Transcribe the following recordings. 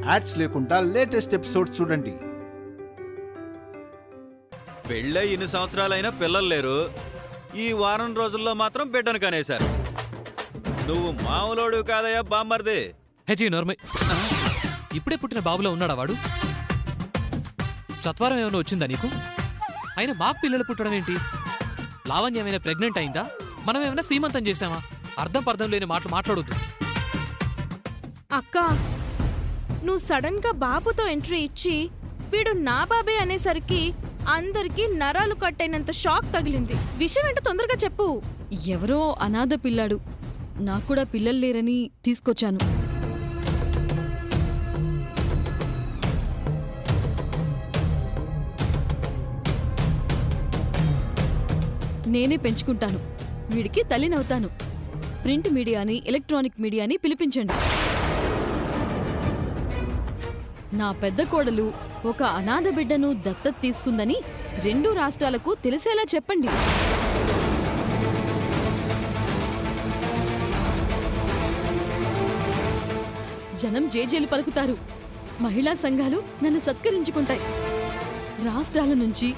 Ads లేకుండా latest episodes చూడండి. పెళ్ళై ఇన్ని సంవత్సరాలైనా పిల్లలు లేరు, ఈ వారం రోజుల్లో మాత్రం బిడ్డను కనేశారు. నువ్వు మామూలోడు కాదయ్యా బామ్మర్ది. హెజీ నోర్మై, ఇప్పుడే పుట్టిన బాబులో ఉన్నాడా వాడు? సత్వరం ఏమైనా వచ్చిందా నీకు? అయినా మాకు పిల్లలు పుట్టడం ఏంటి? లావణ్య ఏమైనా ప్రెగ్నెంట్ అయిందా? మనం ఏమైనా సీమంతం చేశామా? అర్థం పర్థం లేని మాటలు మాట్లాడొద్దు. అక్క, నువ్వు సడన్ గా బాబుతో ఎంట్రీ ఇచ్చి వీడు నా బాబే అనేసరికి అందరికీ నరాలు కట్టైనంత షాక్ తగిలింది. విషయం ఏంటో తొందరగా చెప్పు. ఎవరో అనాథ పిల్లాడు, నాక్కూడా పిల్లలు లేరని తీసుకొచ్చాను. నేనే పెంచుకుంటాను, వీడికి తల్లినవుతాను. ప్రింట్ మీడియాని, ఎలక్ట్రానిక్ మీడియాని పిలిపించండి. నా పెద్ద కోడలు ఒక అనాథ బిడ్డను దత్తత తీసుకుందని 2 రాష్ట్రాలకు తెలిసేలా చెప్పండి. జనం జేజేలు పలుకుతారు, మహిళా సంఘాలు నన్ను సత్కరించుకుంటాయి. రాష్ట్రాల నుంచి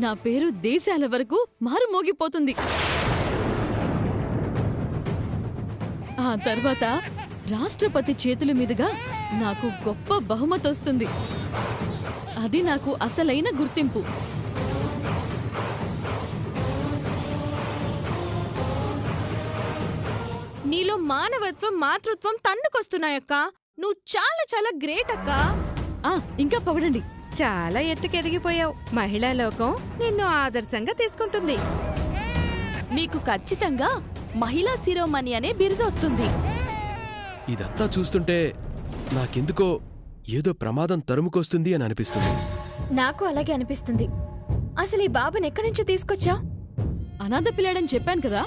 నా పేరు దేశాల వరకు మారుమోగిపోతుంది. ఆ తర్వాత రాష్ట్రపతి చేతుల మీదుగా నాకు గొప్ప బహుమతి వస్తుంది. అది నాకు అసలైన గుర్తింపు. నీలో మానవత్వం, మాతృత్వం తన్నుకొస్తున్నాయక్క. నువ్వు చాలా చాలా గ్రేట్ అక్క. ఇంకా పొగడండి. చాలా ఎత్తుకెదిగిపోయావు. మహిళా లోకం నిన్ను ఆదర్శంగా తీసుకుంటుంది. నీకు ఖచ్చితంగా మహిళా శిరోమణి అనే బిరుదు వస్తుంది. ఇదంతా చూస్తుంటే నాకెందుకో ఏదో ప్రమాదం తరుముకొస్తుంది అని అనిపిస్తుంది. నాకు అలాగే అనిపిస్తుంది. అసలు ఈ బాబుని ఎక్కడి నుంచి తీసుకొచ్చావు? అనాథ పిల్లాడని చెప్పాను కదా.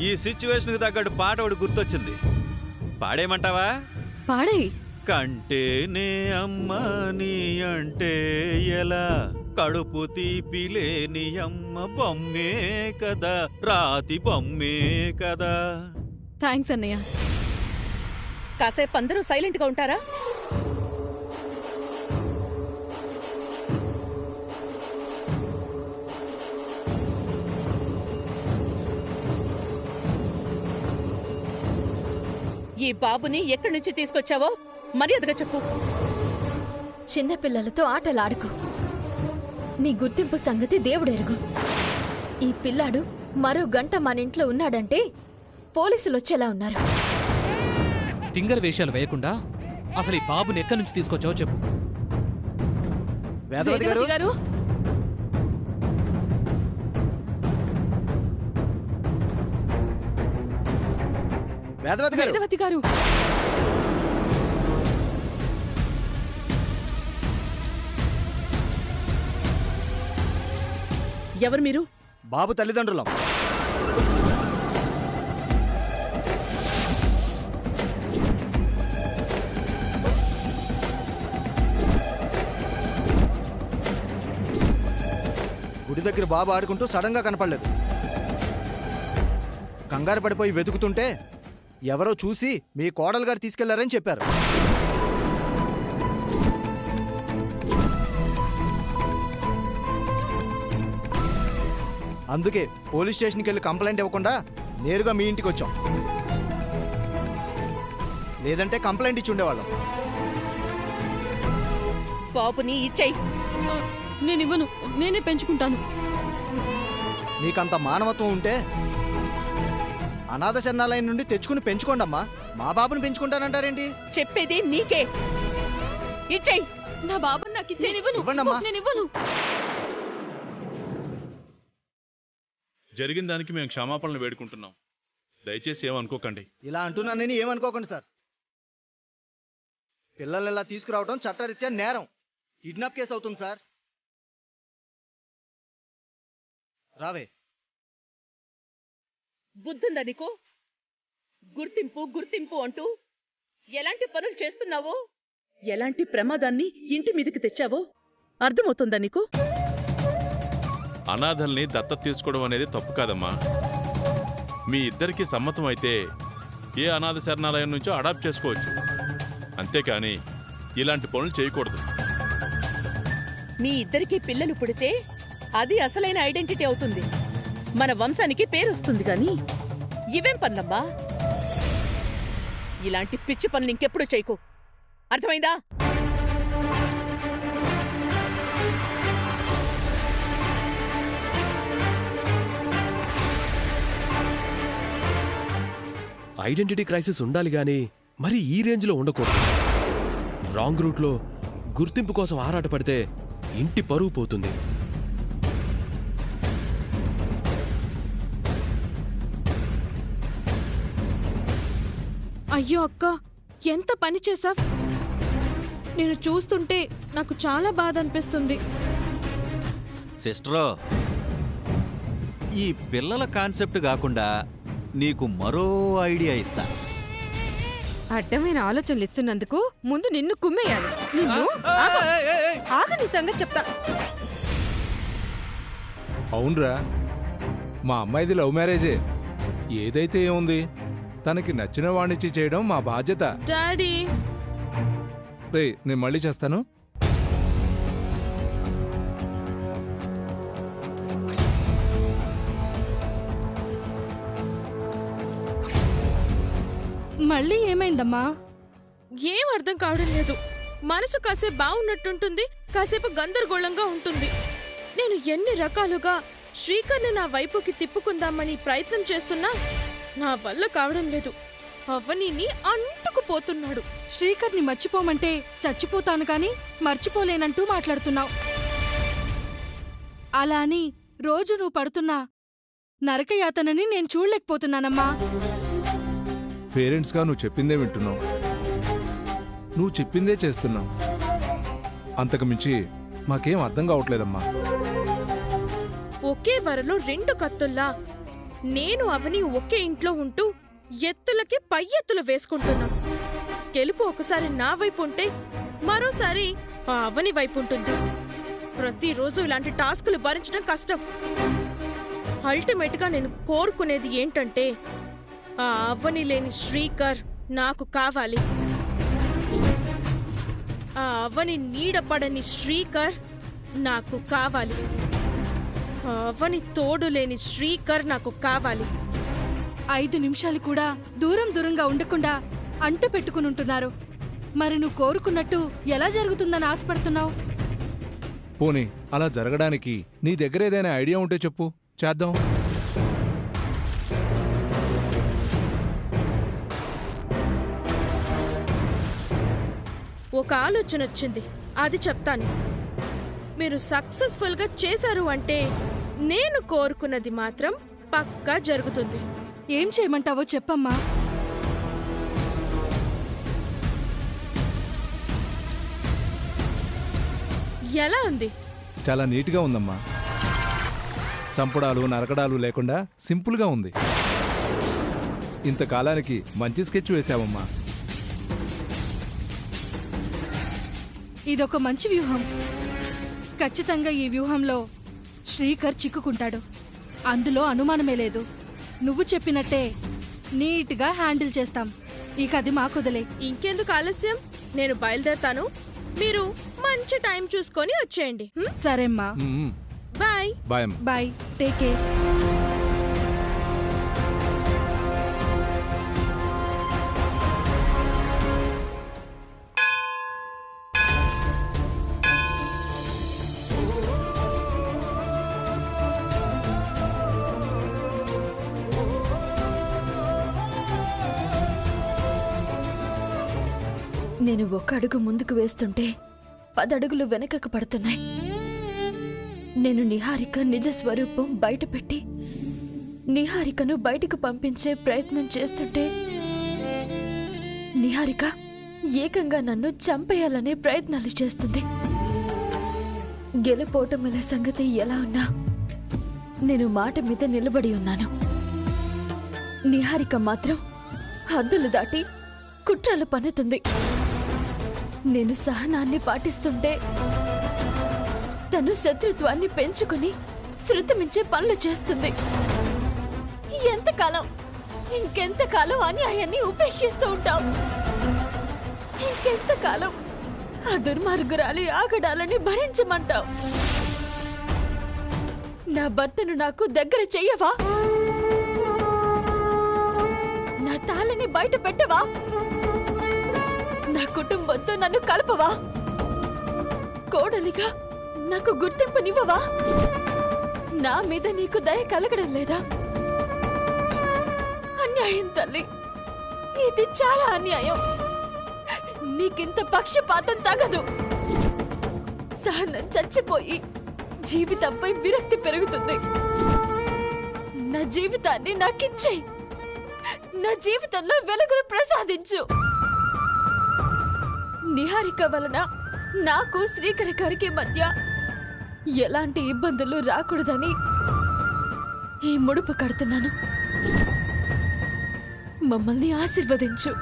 ఈ సిచ్యువేషన్ కి తగ్గట్టు పాట ఒకటి గుర్తొచ్చింది, పాడేయమంటావా? పాడే. కంటేనే అమ్మ నీ అంటే ఎలా, కడుపు తీపిలేని అమ్మ బొమ్మే కదా, రాతి బొమ్మే కదా. థ్యాంక్స్ అన్నయ్య. కాసేపు అందరూ సైలెంట్ గా ఉంటారా? ఈ బాబుని ఎక్కడి నుంచి తీసుకొచ్చావో మర్యాదగా చెప్పు. చిన్నపిల్లలతో ఆటలాడుకో. నీ గుర్తింపు సంగతి దేవుడెరుగు. ఈ పిల్లాడు మరో గంట మన ఇంట్లో ఉన్నాడంటే పోలీసులు వచ్చేలా ఉన్నారు. తింగర వేషాలు వేయకుండా అసలు ఈ బాబుని ఎక్కడి నుంచి తీసుకొచ్చావో చెప్పు. వేదవతి గారు, వేదవతి గారు, ఎవరు మీరు? బాబు తల్లిదండ్రులం. గుడి దగ్గర బాబు ఆడుకుంటూ సడన్ గా కనపడలేదు. కంగారు పడిపోయి వెతుకుతుంటే ఎవరో చూసి మీ కోడలు గారు తీసుకెళ్లారని చెప్పారు. అందుకే పోలీస్ స్టేషన్కి వెళ్ళి కంప్లైంట్ ఇవ్వకుండా నేరుగా మీ ఇంటికి వచ్చాం. లేదంటే కంప్లైంట్ ఇచ్చి ఉండేవాళ్ళం. బాబుని ఇచ్చేయి. నేనివ్వను, నేనే పెంచుకుంటాను. మీకంత మానవత్వం ఉంటే అనాథ శరణాలయం నుండి తెచ్చుకుని పెంచుకోండమ్మా. మా బాబుని పెంచుకుంటానంటారేంటి? చెప్పేది నీకే. ఇచ్చేయి. నా బాబు నాకు ఇవ్వండమ్మా. నేనివ్వను. జరిగిన దానికి మేము క్షమాపణలు వేడుకుంటున్నాం. దయచేసి ఏమనుకోకండి. ఇలా అంటున్నానని ఏమనుకోకండి సార్. పిల్లల్ని ఇలా తీసుకురావడం చట్టరీత్యా నేరం. కిడ్నాప్ కేసు అవుతుంది సార్. రావే. బుద్ధుందా నీకు? గుర్తింపు గుర్తింపు అంటూ ఎలాంటి పనులు చేస్తున్నావో, ఎలాంటి ప్రమాదాన్ని ఇంటి మీదకి తెచ్చావో అర్థమవుతుందా నీకు? అనాథల్ని దత్తత తీసుకోవడం అనేది తప్పు కాదమ్మా. మీ ఇద్దరికీ సమ్మతం అయితే ఏ అనాథ శరణాలయం నుంచో అడాప్ట్ చేసుకోవచ్చు. అంతేకాని ఇలాంటి పనులు చేయకూడదు. మీ ఇద్దరికి పిల్లలు పుడితే అది అసలైన ఐడెంటిటీ అవుతుంది. మన వంశానికి పేరొస్తుంది గాని ఇవేం పనులమ్మా? ఇలాంటి పిచ్చి పనులు ఇంకెప్పుడు చేయకు, అర్థమైందా? ఐడెంటిటీ క్రైసిస్ ఉండాలి గాని మరి ఈ రేంజ్లో ఉండకూడదు. రాంగ్ రూట్లో గుర్తింపు కోసం ఆరాటపడితే ఇంటి పరువు పోతుంది. అయ్యో అక్క, ఎంత పని చేసావ్! నేను చూస్తుంటే నాకు చాలా బాధ అనిపిస్తుంది. సిస్టరో, ఈ పిల్లల కాన్సెప్ట్ కాకుండా నీకు మరో ఐడియా ఇస్తా. అడ్డమైన ఆలోచనలు ఇస్తున్నందుకు ముందు నిన్ను కుమ్మేయాలి. నిన్ను ఆగు, నీ సంగతి చెప్తా. అవునరా, మా అమ్మాయిది లవ్ మ్యారేజే. ఏదైతే ఏముంది, తనకి నచ్చిన వాణ్ణిచ్చి చేయడం మా బాధ్యత. డాడీ, రే నేను మళ్ళీ చేస్తాను. మళ్ళీ ఏమైందమ్మా? ఏం అర్థం కావడం లేదు. మనసు కాసేపు బాగున్నట్టుంటుంది, కాసేపు గందరగోళంగా ఉంటుంది. నేను ఎన్ని రకాలుగా శ్రీకర్ని నా వైపుకి తిప్పుకుందామని ప్రయత్నం చేస్తున్నా నా వల్ల కావడం లేదు. అవనీని అంటుకుపోతున్నాడు. శ్రీకర్ని మర్చిపోమంటే చచ్చిపోతాను కాని మర్చిపోలేనంటూ మాట్లాడుతున్నావు. అలా అని రోజు నువ్వు పడుతున్నా నరకయాతనని నేను చూడలేకపోతున్నానమ్మా. పేరెంట్స్గా నువ్వు చెప్పిందే వింటున్నావు, నువ్వు చెప్పిందే చేస్తున్నావు. అంతకు మించి మాకేం అర్థం కావట్లేదమ్మా. ఒకే వరలో రెండు కత్తుల్లా నేను అవని ఒకే ఇంట్లో ఉంటూ ఎత్తులకి పై ఎత్తులు వేసుకుంటున్నాం. గెలుపు ఒకసారి నా వైపు ఉంటే మరోసారి ఆ అవని వైపు ఉంటుంది. ప్రతిరోజు ఇలాంటి టాస్కులు భరించడం కష్టం. అల్టిమేట్గా నేను కోరుకునేది ఏంటంటే ఆ అవని లేని శ్రీకర్ నాకు కావాలి. ఆ అవని నీడపడని శ్రీకర్ నాకు కావాలి. ఆ అవని తోడు లేని శ్రీకర్ నాకు కావాలి. 5 నిమిషాలు కూడా దూరంగా ఉండకుండా అంటు పెట్టుకునుంటున్నారు. మరి నువ్వు కోరుకున్నట్టు ఎలా జరుగుతుందని ఆశపడుతున్నావు? పోనీ అలా జరగడానికి నీ దగ్గర ఏదైనా ఐడియా ఉంటే చెప్పు, చేద్దాం. ఒక ఆలోచన వచ్చింది, అది చెప్తాను. మీరు సక్సెస్ఫుల్గా చేశారు అంటే నేను కోరుకున్నది మాత్రం పక్కా జరుగుతుంది. ఏం చేయమంటావో చెప్పమ్మా. ఎలా ఉంది? చాలా నీట్గా ఉందమ్మా. చంపడాలు నరకడాలు లేకుండా సింపుల్గా ఉంది. ఇంతకాలానికి మంచి స్కెచ్ వేశావమ్మా. ఇదొక మంచి వ్యూహం. ఖచ్చితంగా ఈ వ్యూహంలో శ్రీకర్ చిక్కుకుంటాడు, అందులో అనుమానమే లేదు. నువ్వు చెప్పినట్టే నీట్గా హ్యాండిల్ చేస్తాం. ఇక అది మాకొదలే. ఇంకెందుకు ఆలస్యం, నేను బయలుదేరతాను. మీరు మంచి టైం చూసుకొని వచ్చేయండి. సరేమ్మా, bye. Bye. Bye, take care. నేను 1 అడుగు ముందుకు వేస్తుంటే 10 అడుగులు వెనకకు పడుతున్నాయి. నేను నిహారిక నిజ స్వరూపం బయటపెట్టి నిహారికను బయటకు పంపించే ప్రయత్నం చేస్తుంటే నిహారిక ఏకంగా నన్ను చంపేయాలనే ప్రయత్నాలు చేస్తుంది. గెలుపోటముల సంగతి ఎలా ఉన్నా నేను మాట మీద నిలబడి ఉన్నాను. నిహారిక మాత్రం హద్దులు దాటి కుట్రలు పన్నుతుంది. నేను సహనాన్ని పాటిస్తుంటే తను శత్రుత్వాన్ని పెంచుకుని శృతిమించే పనులు చేస్తుంది. ఇంకెంతకాలం అన్యాయాన్ని ఉపేక్షిస్తూ ఉంటావు? ఇంకెంతకాలం ఆ దుర్మార్గురాలి ఆగడాలని భరించమంటావు? నా భర్తను నాకు దగ్గర చెయ్యవా? నా తాళిని బయట పెట్టవా? నా కుటుంబంతో నన్ను కలపవా? కోడలిగా నాకు గుర్తింపునివ్వవా? నా మీద నీకు దయ కలగడం లేదా? అన్యాయం తల్లి, ఇది చాలా అన్యాయం. నీకింత పక్షపాతం తగదు. సహనం చచ్చిపోయి జీవితంపై విరక్తి పెరుగుతుంది. నా జీవితాన్ని నాకిచ్చేయి. నా జీవితంలో వెలుగును ప్రసాదించు. నిహారిక వలన నాకు శ్రీకర్ గారికి మధ్య ఎలాంటి ఇబ్బందులు రాకూడదని ఈ ముడుపు కడుతున్నాను. మమ్మల్ని ఆశీర్వదించు.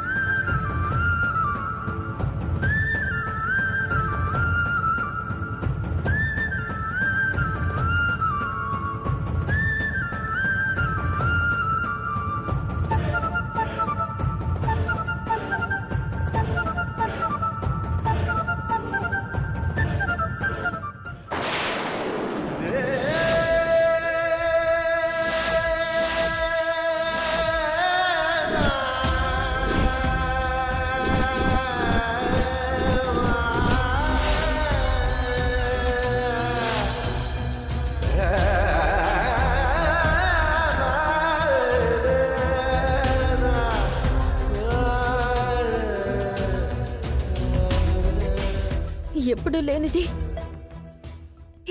ఎప్పుడు లేనిది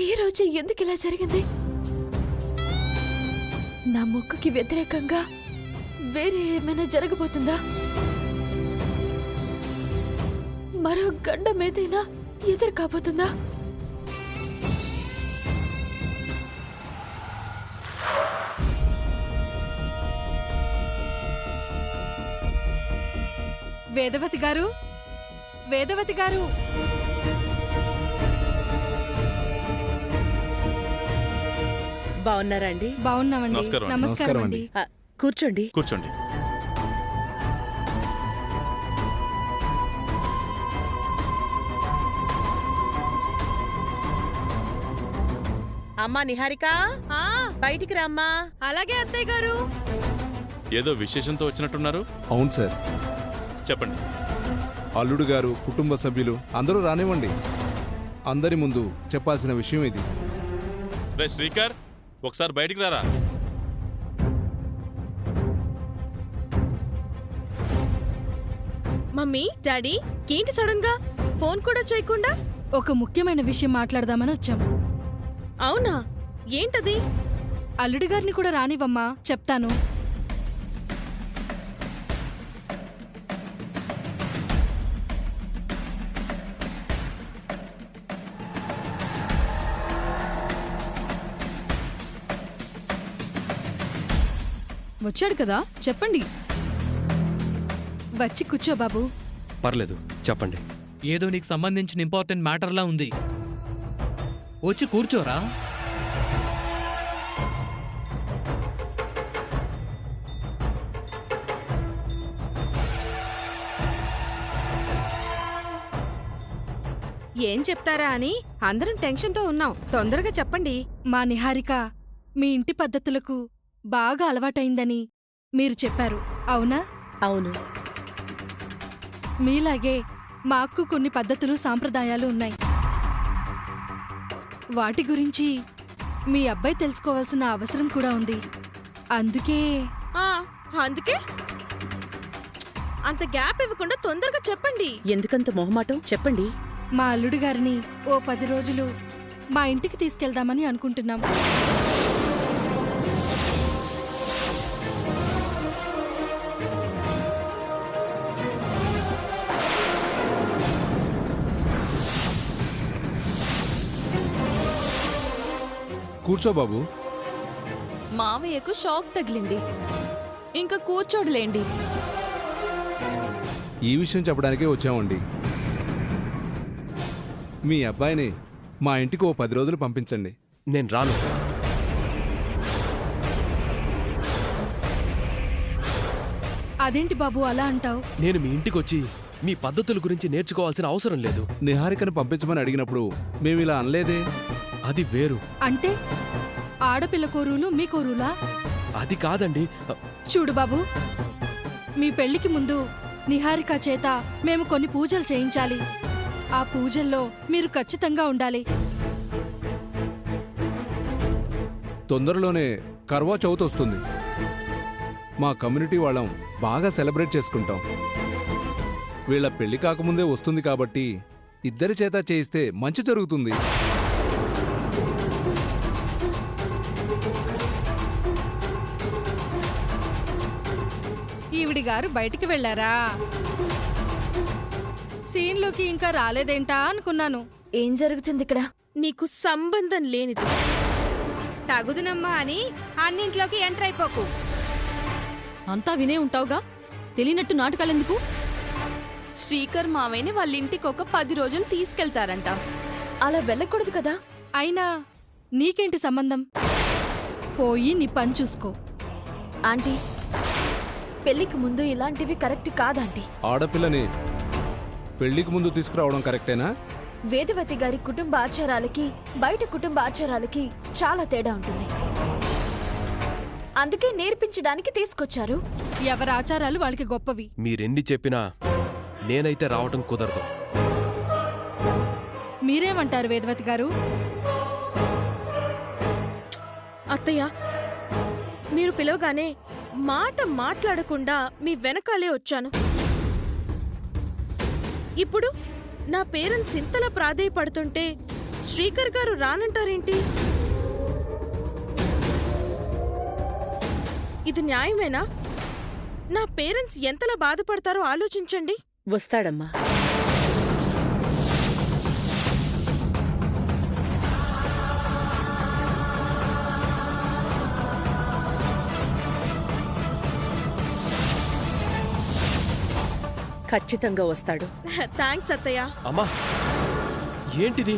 ఈ రోజు ఎందుకు ఇలా జరిగింది? నా మొక్కుకి వ్యతిరేకంగా వేరే ఏమైనా జరగబోతుందా? మరో గండం ఏదైనా ఎదురు కాబోతుందా? వేదవతి గారు, వేదవతి గారు, బాగున్నారా అండి? బాగున్నామండి. నమస్కారం అండి. నమస్కారం అండి. కూర్చోండి. కూర్చోండి. అమ్మా నిహారిక, బయటికి రామ్మా. అలాగే అత్తయ్య గారు. ఏదో విశేషంతో వచ్చినట్టున్నారు. అవును సార్. చెప్పండి. అల్లుడు గారు, కుటుంబ సభ్యులు అందరూ రానివ్వండి. అందరి ముందు చెప్పాల్సిన విషయం ఇది. రే శ్రీకర్, ఒకసారి బయటికి రారా. మమ్మీ, డాడీ, ఏంటి సడన్ గా ఫోన్ కూడా చేయకుండా? ఒక ముఖ్యమైన విషయం మాట్లాడదామని వచ్చాం. అవునా? ఏంటది? అల్లుడి గారిని కూడా రానివ్వమ్మా, చెప్తాను. వచ్చాడు కదా, చెప్పండి. వచ్చి కూర్చో బాబు. పర్లేదు, చెప్పండి. ఏదో నీకు సంబంధించిన ఇంపార్టెంట్ మ్యాటర్లా ఉంది. వచ్చి కూర్చోరా. ఏం చెప్తారా అని అందరం టెన్షన్తో ఉన్నాం. తొందరగా చెప్పండి. మా నిహారిక మీ ఇంటి పద్ధతులకు బాగా అలవాటైందని మీరు చెప్పారు, అవునా? అవును. మీలాగే మాకు కొన్ని పద్ధతులు, సాంప్రదాయాలు ఉన్నాయి. వాటి గురించి మీ అబ్బాయి తెలుసుకోవాల్సిన అవసరం కూడా ఉంది. అందుకే అందుకే అంత గ్యాప్ ఇవ్వకుండా తొందరగా చెప్పండి. ఎందుకంత మొహమాటం? చెప్పండి. మా అల్లుడి గారిని ఓ 10 రోజులు మా ఇంటికి తీసుకెళ్దామని అనుకుంటున్నాం. కూర్చో బాబు. మావయ్యకు షాక్ తగిలింది, ఇంకా కూర్చోడులేండి. ఈ విషయం చెప్పడానికే వచ్చామండి. మీ అబ్బాయిని మా ఇంటికి ఓ 10 రోజులు పంపించండి. నేను రాను. అదేంటి బాబు అలా అంటావు? నేను మీ ఇంటికి వచ్చి మీ పద్ధతుల గురించి నేర్చుకోవాల్సిన అవసరం లేదు. నిహారికను పంపించమని అడిగినప్పుడు మేమిలా అనలేదే. అది వేరు. అంటే ఆడపిల్లకో రూలు మీకో రూలా? అది కాదండి. చూడు బాబు, మీ పెళ్లికి ముందు నిహారిక చేత మేము కొన్ని పూజలు చేయించాలి. ఆ పూజల్లో మీరు ఖచ్చితంగా ఉండాలి. తొందరలోనే కర్వా చౌత్ వస్తుంది. మా కమ్యూనిటీ వాళ్ళం బాగా సెలబ్రేట్ చేసుకుంటాం. వీళ్ళ పెళ్లి కాకముందే వస్తుంది కాబట్టి ఇద్దరి చేత చేయిస్తే మంచి జరుగుతుంది. ఈవిడి గారు బయటికి వెళ్లారా? సీన్లోకి ఇంకా రాలేదేంటా అనుకున్నాను. ఏం జరుగుతుంది ఇక్కడ? నీకు సంబంధం లేనిది. తగుదునమ్మా అని అన్నింట్లోకి ఎంటర్ అయిపోకు. అంతా వినే ఉంటావుగా, తెలియనట్టు నాటకాలెందుకు? శ్రీకర్ మావయ్యని వాళ్ళ ఇంటికి ఒక 10 రోజులు తీసుకెళ్తారంట. అలా వెళ్ళకూడదు కదా. అయినా నీకేంటి సంబంధం? పోయి నీ పని చూసుకో. ఆంటీ, పెళ్లికి ముందు ఇలాంటివి కరెక్ట్ కాదంటీ. ఆడపిల్లని పెళ్లికి ముందు తీసుకురావడం కరెక్టేనా? వేదవతి గారి కుటుంబ ఆచారాలకి బయట కుటుంబ ఆచారాలకి చాలా తేడా ఉంటుంది. అందుకే నేర్పించడానికి తీసుకొచ్చారు. ఎవరి ఆచారాలు వాళ్ళకి గొప్పవి. మీరెన్ని చెప్పినా నేనైతే రావటం కుదరదు. మీరేమంటారు వేదవతి గారు? అత్తయ్య, మీరు పిలవగానే మాట మాట్లాడకుండా మీ వెనకాలే వచ్చాను. ఇప్పుడు నా పేరెంట్స్ ఇంతలా ప్రాధేయపడుతుంటే శ్రీకర్ గారు రానంటారేంటి? ఇది న్యాయమేనా? నా పేరెంట్స్ ఎంతలా బాధపడతారో ఆలోచించండి. వస్తాడమ్మా. ఖచ్చితంగా వస్తాడు. థ్యాంక్స్ అత్తయ్య. అమ్మా, ఏంటిది?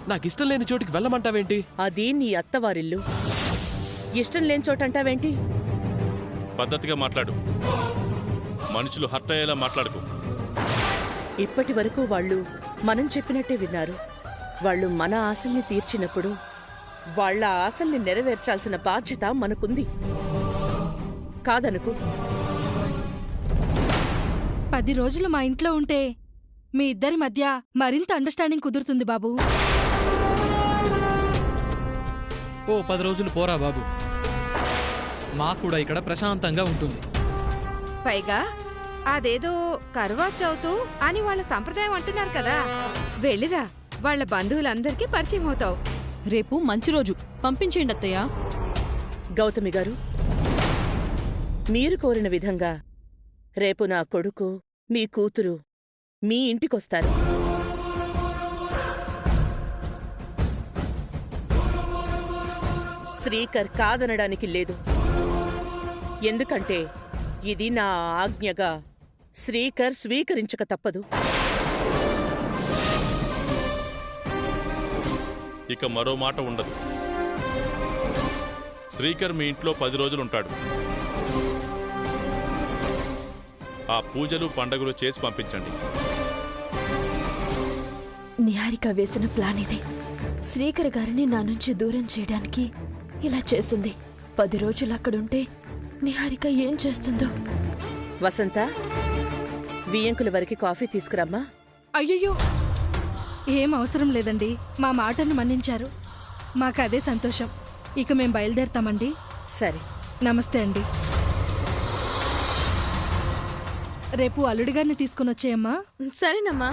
నాకిష్టం లేని చోటికి వెళ్ళమంటావేంటి? అది నీ అత్తవారిల్లు. ఇష్టం లేని చోటంటావేంటి? పద్ధతిగా మాట్లాడు. మనుషులు హర్ట్ అయ్యేలా మాట్లాడుకో. ఇప్పటి వరకు వాళ్ళు మనం చెప్పినట్టే విన్నారు. వాళ్ళు మన ఆశల్ని తీర్చినప్పుడు వాళ్ళ ఆశల్ని నెరవేర్చాల్సిన బాధ్యత మనకుంది. కాదనుకు. 10 రోజులు మా ఇంట్లో ఉంటే మీ ఇద్దరి మధ్య మరింత అండర్స్టాండింగ్ కుదురుతుంది బాబు. ఓ 10 రోజులు పోరా బాబు, మాకు కూడా ఇక్కడ ప్రశాంతంగా ఉంటుంది. పైగా అదేదో కర్వా చౌతు అని వాళ్ళ సంప్రదాయం అంటున్నారు కదా, వెళ్ళిరా. వాళ్ళ బంధువులందరికీ పరిచయం అవుతావు. రేపు మంచి రోజు, పంపించేయండి అత్తయ్య. గౌతమి గారు, మీరు కోరిన విధంగా రేపు నా కొడుకు, మీ కూతురు మీ ఇంటికొస్తారు. శ్రీకర్ కాదనడానికి లేదు. ఎందుకంటే ఇది నా ఆజ్ఞగా శ్రీకర్ స్వీకరించక తప్పదు. ఇక మరో మాట ఉండదు. శ్రీకర్ మీ ఇంట్లో 10 రోజులుంటాడు. ఆ పూజలు పండగలు చేసి పంపించండి. నిహారిక వేసిన ప్లాన్ ఇది. శ్రీకర్ గారిని నా నుంచి దూరం చేయడానికి ఇలా చేసింది. 10 రోజులు అక్కడుంటే నిహారిక ఏం చేస్తుందో. వసంత, బియ్యంకుల వరకు కాఫీ తీసుకురమ్మా. అయ్యయ్యో, ఏం అవసరం లేదండి. మా మాటను మన్నించారు. మాకదే సంతోషం. ఇక మేం బయలుదేరతామండి. సరే. నమస్తే అండి. రేపు అల్లుడిగారిని తీసుకుని వచ్చేయమ్మా. సరేనమ్మా.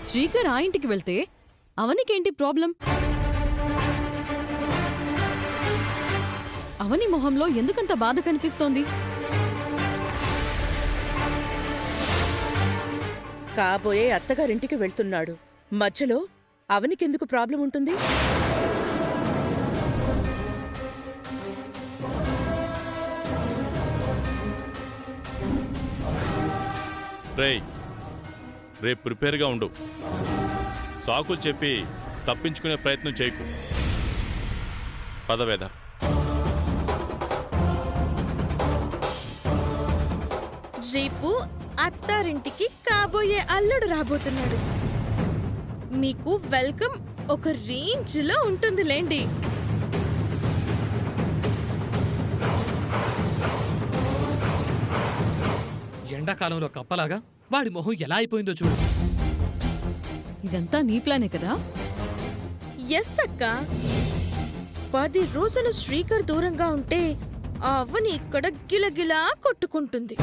శ్రీకర్ ఆ ఇంటికి వెళ్తే అవనికేంటి ప్రాబ్లం? అవని మొహంలో ఎందుకంత బాధ కనిపిస్తోంది? కాబోయే అత్తగారింటికి వెళ్తున్నాడు. మధ్యలో అవనికెందుకు ప్రాబ్లం ఉంటుంది? రేయ్, రేపు ప్రిపేర్గా ఉండు. సాకులు చెప్పి తప్పించుకునే ప్రయత్నం చేయకు. పదవేద. రేపు అత్తారింటికి కాబోయే అల్లుడు రాబోతున్నాడు. మీకు వెల్కమ్ ఒక రేంజ్ లో ఉంటుందిలేండి. ఎండాకాలంలో కప్పలాగా వాడి మొహం ఎలా అయిపోయిందో చూడు. ఇదంతా నీ ప్లానే కదా? ఎస్ అక్క. 10 రోజులు శ్రీకర్ దూరంగా ఉంటే ఆ అవ్వని ఇక్కడ గిలగిలా కొట్టుకుంటుంది.